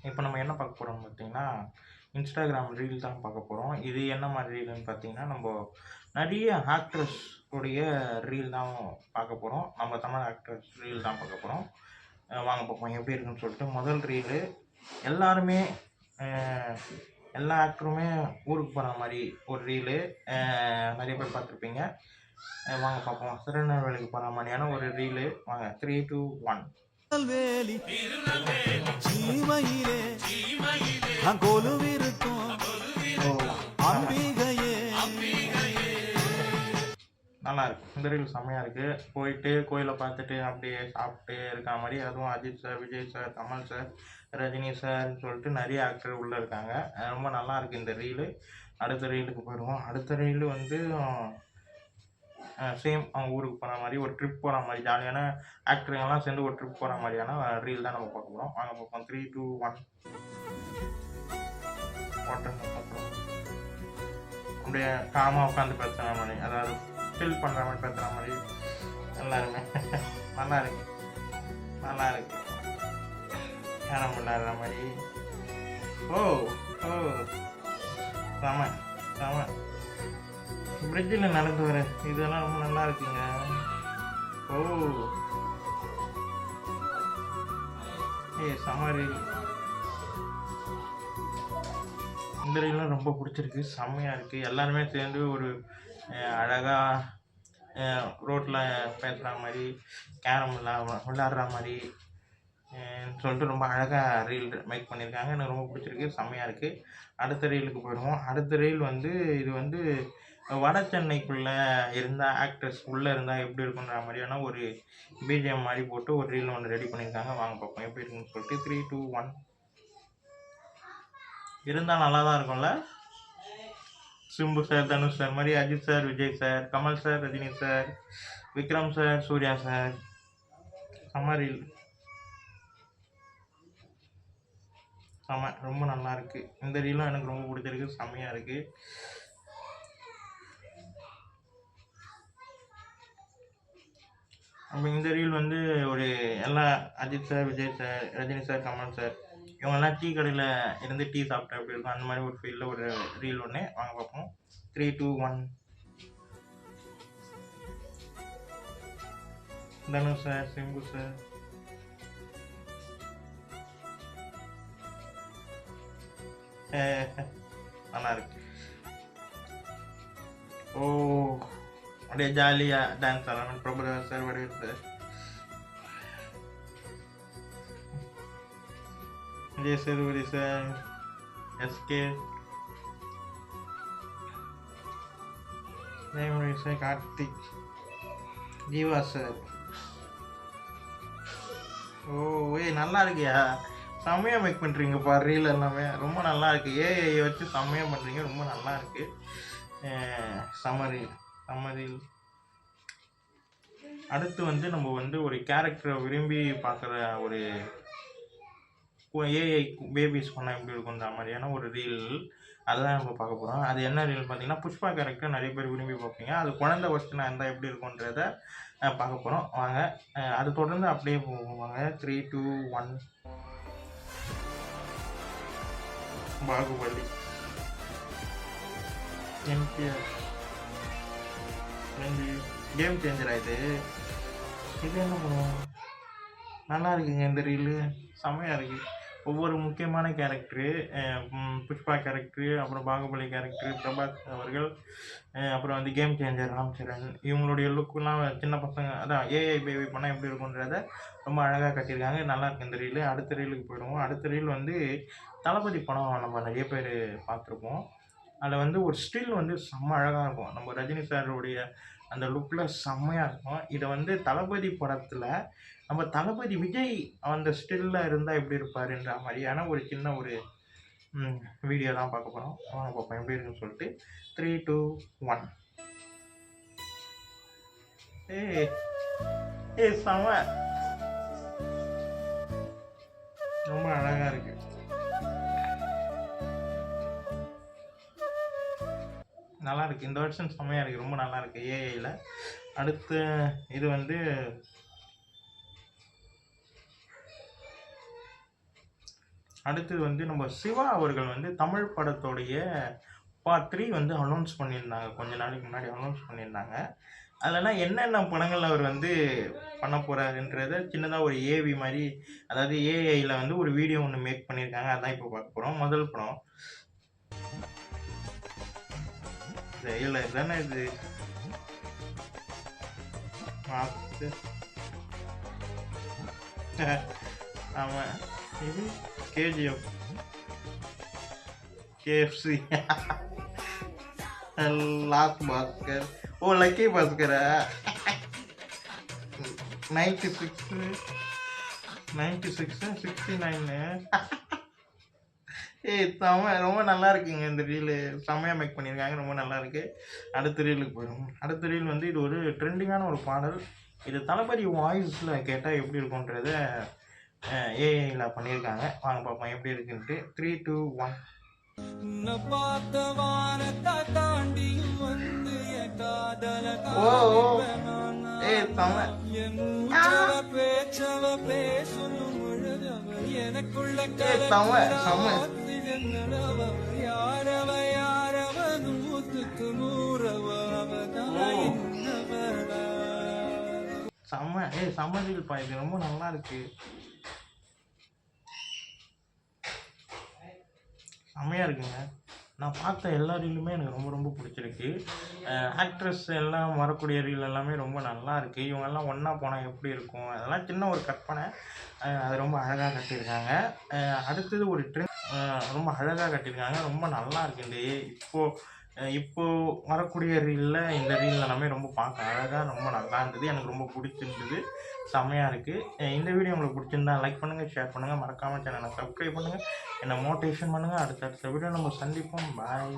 இப்போ நம்ம என்ன பார்க்க போறோம்னு பார்த்தீங்கன்னா, இன்ஸ்டாகிராம் ரீல் தான் பார்க்க போறோம். இது என்ன மாரி ரீல்னு பார்த்தீங்கன்னா, நெறைய ஆக்ட்ரஸ் உடைய ரீல் தான் பார்க்க போறோம். நம்ம தமிழ் ஆக்ட்ரஸ் ரீல் தான் பார்க்க போறோம். வாங்க பார்ப்போம் எப்படி இருக்குன்னு சொல்லிட்டு. முதல் ரீலு எல்லாருமே அ எல்லா ஆக்டருமே ஊருக்கு போற மாரி ஒரு ரீலு. நெறைய பேர் பார்த்துருப்பீங்க. வாங்க பார்ப்போம். திருநெல்வேலிக்கு போற மாரியான ஒரு ரீலு. வாங்க 3, 2, 1. வேலி சீமையிலே கொலுவிருக்கும் அம்பிகையே. நல்லா இருக்கு. இந்த ரீல் செம்மையா இருக்கு. போயிட்டு கோயில பார்த்துட்டு அப்படியே சாப்பிட்டு இருக்க மாரி, அதுவும் Ajith sir, Vijay sir, Kamal sir, Rajini சார்ன்னு சொல்லிட்டு நெறைய ஆக்டர் உள்ள இருக்காங்க. ரொம்ப நல்லா இருக்கு இந்த ரீலு. அடுத்த ரீலுக்கு போயிடுவோம். அடுத்த ரீலு வந்து சேம் அவங்க ஊருக்கு போற மாரி, ஒரு ட்ரிப் போற மாரி ஜாலியான ஆக்டருங்கலாம் சேர்ந்து ஒரு ட்ரிப் போற மாரியான ரீல் தான் நம்ம பார்க்க போறோம். வாங்க பார்ப்போம். 3, 2, 1. ஓட்டுங்க பார்ப்போம். அப்படியே காமா உட்காந்து பேசுற மாரி, அதாவது சில் பண்ற மாரி பேசுற மாரி எல்லாருமே நல்லா இருக்கு. நல்லா இருக்கு. கேரம் விளையாடுற மாரி. ஓ ஓ செம செம. பிரிட்ஜில் நடந்து வர இதெல்லாம் ரொம்ப நல்லா இருக்குங்க. ஓ செம ரீல். இந்த ரீலும் ரொம்ப பிடிச்சிருக்கு. செம்மையாக இருக்குது. எல்லாருமே சேர்ந்து ஒரு அழகாக ரோட்டில் பேசுகிற மாதிரி, கேரம் விளாட்ற மாதிரி சொல்லிட்டு ரொம்ப அழகாக ரீல் மேக் பண்ணியிருக்காங்க. எனக்கு ரொம்ப பிடிச்சிருக்கு. செம்மையாக இருக்குது. அடுத்த ரீலுக்கு போயிடுவோம். அடுத்த ரீல் வந்து இது வந்து வட சென்னைக்குள்ளே இருந்த ஆக்டர்ஸ் உள்ளே இருந்தால் எப்படி இருக்குன்ற மாதிரியான ஒரு பிஜிஎம் மாதிரி போட்டு ஒரு ரீல் ஒன்று ரெடி பண்ணியிருக்காங்க. வாங்க பார்ப்போம் எப்படி இருக்குன்னு சொல்லிட்டு. 3, 2, 1. இருந்தால் நல்லா தான் இருக்கும்ல. சிம்பு சார், தனுஷ் சார் மாதிரி, Ajith sir, Vijay sir, Kamal sir, Rajini sir, Vikram sir, Suriya sir. செம்ம ரீல். செம்ம ரொம்ப நல்லா இருக்கு. இந்த ரீலும் எனக்கு ரொம்ப பிடிச்சிருக்கு. செம்மையாக இருக்கு. நம்ம இந்த ரீல் வந்து ஒரு எல்லா Ajith sir, Vijay sir, Rajini sir, Kamal sir இவங்கெல்லாம் டீ கடையில் இருந்து டீ சாப்பிட்டா எப்படி இருக்கும் அந்த மாதிரி ஒரு ஃபீல்டில் ஒரு ரீல் ஒன்று. வாங்க பார்ப்போம். 3, 2, 1. Dhanush sir, Simbu sir. நல்லா இருக்கு. ஓ அப்படியே ஜாலியாக டான்ஸ் ஆடலாம். Prabhudeva sir, Vadivel sir, Vijay Sethupathi sir, SK, ஜெயமொழி சார், கார்த்திக், ஜீவா சார். ஓ நல்லா இருக்கியா? செம்மையாக மேக் பண்ணுறீங்கப்பா ரீல் எல்லாமே. ரொம்ப நல்லா இருக்குது. ஏஐ வச்சு செம்மையாக பண்ணுறீங்க. ரொம்ப நல்லா இருக்குது. செம்ம ரீல். அடுத்து வந்து நம்ம வந்து ஒரு கேரக்டரை விரும்பி பார்க்குற ஒரு ஏஐ பேபிஸ் பண்ணால் எப்படி இருக்குன்ற மாதிரியான ஒரு ரீல். அதுதான் நம்ம பார்க்க போகிறோம். அது என்ன ரீல் பார்த்தீங்கன்னா, புஷ்பா கேரக்டர் நிறைய பேர் விரும்பி பார்ப்பீங்க. அது குழந்தை வச்சுனா இருந்தால் எப்படி இருக்குன்றத பார்க்க போகிறோம். வாங்க அது தொடர்ந்து அப்படியே போவாங்க. 3, 2, 1. பாகுபலி, என்டிஆர், கேம் சேஞ்சரா இது என்ன பண்ணுவோம். நல்லா இருக்குங்க இந்த ரீலு. செம்மையாக இருக்குது. ஒவ்வொரு முக்கியமான கேரக்டரு, புஷ்பா கேரக்டரு, அப்புறம் பாகுபலி கேரக்டரு, பிரபாஸ் அவர்கள், அப்புறம் வந்து கேம் சேஞ்சர் ராம் சரண், இவங்களுடைய லுக்கெலாம் சின்ன பசங்க அதான் ஏஐ பேபி பண்ணால் எப்படி இருக்குன்றத ரொம்ப அழகாக கட்டியிருக்காங்க. நல்லா இருக்குது இந்த ரீலு. அடுத்த ரீலுக்கு போயிடுவோம். அடுத்த ரீல் வந்து தளபதி படம் நம்ம நிறைய பேர் பார்த்துருப்போம். அதில் வந்து ஒரு ஸ்டில் வந்து செம்ம அழகாக இருக்கும். நம்ம ரஜினி சாருடைய அந்த லுக்கில் செம்மையாக இருக்கும். இதை வந்து தளபதி படத்தில் நம்ம தளபதி விஜய் அந்த ஸ்டில்ல இருந்தால் எப்படி இருப்பாருன்ற மாதிரியான ஒரு சின்ன ஒரு வீடியோ தான் பார்க்க போகிறோம். வாங்க பார்ப்போம் எப்படி இருக்குன்னு சொல்லிட்டு. 3, 2, 1. செம ரொம்ப அழகாக இருக்கு. நல்லா இருக்குது. இந்த வருஷன் செம்மையாக இருக்குது. ரொம்ப நல்லா இருக்குது ஏஐயில். அடுத்து இது வந்து அடுத்தது வந்து நம்ம சிவா அவர்கள் வந்து தமிழ் படத்தோடைய பார்ட் 3 வந்து அனௌன்ஸ் பண்ணியிருந்தாங்க. கொஞ்ச நாளைக்கு முன்னாடி அனௌன்ஸ் பண்ணியிருந்தாங்க. அதுலலாம் என்னென்ன படங்கள் அவர் வந்து பண்ண போறாருன்றத சின்னதா ஒரு ஏவி மாரி, அதாவது ஏஐல வந்து ஒரு வீடியோ ஒண்ணு மேக் பண்ணியிருக்காங்க. அதான் இப்போ பார்க்க போறோம். முதல் படம். ட்ரெய்லர் தானே இது. மாஸ்டர். ஆமா. இது கேஜிஎஃப். கேஎஃப்சி. லாக் பாஸ்கர். ஓ லக்கி பாஸ்கரா? 96 69 ஏய் ரொம்ப நல்லா இருக்குங்க இந்த ரீலு. செம்மையா மேக் பண்ணியிருக்காங்க. ரொம்ப நல்லா இருக்கு. அடுத்த ரீலுக்கு போயிடும். அடுத்த ரீல் வந்து இது ஒரு ட்ரெண்டிங்கான ஒரு பாடல். இது தளபதி வாய்ஸ்ல கேட்டால் எப்படி இருக்குன்றத ஏஐல பண்ணியிருக்காங்க. வாங்க பார்ப்போம் எப்படி இருக்குன்ட்டு. 3, 2, 1. ஓ ஓ ஏய் செம்ம. ஏய் செம்ம செம்ம. செம்ம. ஏய் செம்ம ரீல் பா. இது ரொம்ப நல்லா இருக்கு. செம்மையா இருக்குங்க. நான் பார்த்த எல்லா ரீலுமே எனக்கு ரொம்ப ரொம்ப பிடிச்சிருக்கு. ஆக்ட்ரஸ் எல்லாம் வரக்கூடிய ரீல் எல்லாமே ரொம்ப நல்லா இருக்குது. இவங்கெல்லாம் ஒன்றா போனால் எப்படி இருக்கும், அதெல்லாம் சின்ன ஒரு கற்பனை. அது ரொம்ப அழகாக கட்டியிருக்காங்க. அடுத்தது ஒரு ரொம்ப அழகாக கட்டியிருக்காங்க. ரொம்ப நல்லா இருக்குது. இந்த இப்போ வரக்கூடிய ரீலில் இந்த ரீல் எல்லாமே ரொம்ப பார்க்க அழகாக ரொம்ப நல்லா இருந்தது. எனக்கு ரொம்ப பிடிச்சிருந்தது. செம்மையாக இருக்குது. இந்த வீடியோ உங்களுக்கு பிடிச்சிருந்தா லைக் பண்ணுங்கள், ஷேர் பண்ணுங்கள், மறக்காமல் சேனலை சப்ஸ்கிரைப் பண்ணுங்கள், என்னை மோட்டிவேஷன் பண்ணுங்கள். அடுத்தடுத்த வீடியோ நம்ம சந்திப்போம். பாய்.